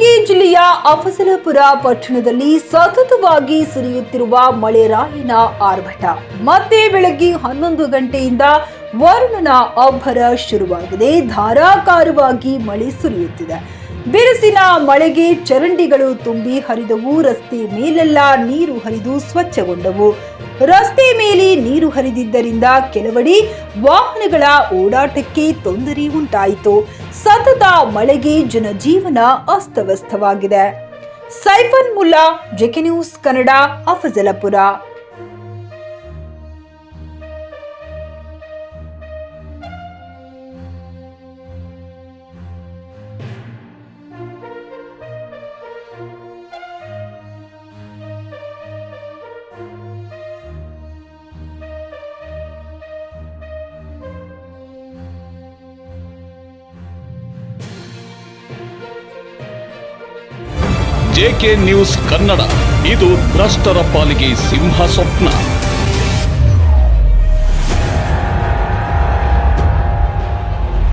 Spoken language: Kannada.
ಕಲಬುರಗಿ ಜಿಲ್ಲೆಯ ಅಫಜಲಪುರ ಪಟ್ಟಣದಲ್ಲಿ ಸತತವಾಗಿ ಸುರಿಯುತ್ತಿರುವ ಮಳೆರಾಯನ ಆರ್ಭಟ. ಮತ್ತೆ ಬೆಳಗ್ಗೆ 11 ಗಂಟೆಯಿಂದ ವರುಣನ ಅಬ್ಬರ ಶುರುವಾಗಿದೆ. ಧಾರಾಕಾರವಾಗಿ ಮಳೆ ಸುರಿಯುತ್ತಿದೆ. ಬಿರುಸಿನ ಮಳೆಗೆ ಚರಂಡಿಗಳು ತುಂಬಿ ಹರಿದವು. ರಸ್ತೆ ಮೇಲೆಲ್ಲ ನೀರು ಹರಿದು ಸ್ವಚ್ಛಗೊಂಡವು. ರಸ್ತೆ ಮೇಲೆ ನೀರು ಹರಿದಿದ್ದರಿಂದ ಕೆಲವೆಡೆ ವಾಹನಗಳ ಓಡಾಟಕ್ಕೆ ತೊಂದರೆ ಉಂಟಾಯಿತು. ಸತತ ಮಳೆಗೆ ಜನಜೀವನ ಅಸ್ತವ್ಯಸ್ತವಾಗಿದೆ. Siphon Mulla, JK news Kannada, Afzalpur. JK news Kannada, ಇದು ಭ್ರಷ್ಟರ ಪಾಲಿಗೆ ಸಿಂಹ ಸ್ವಪ್ನ.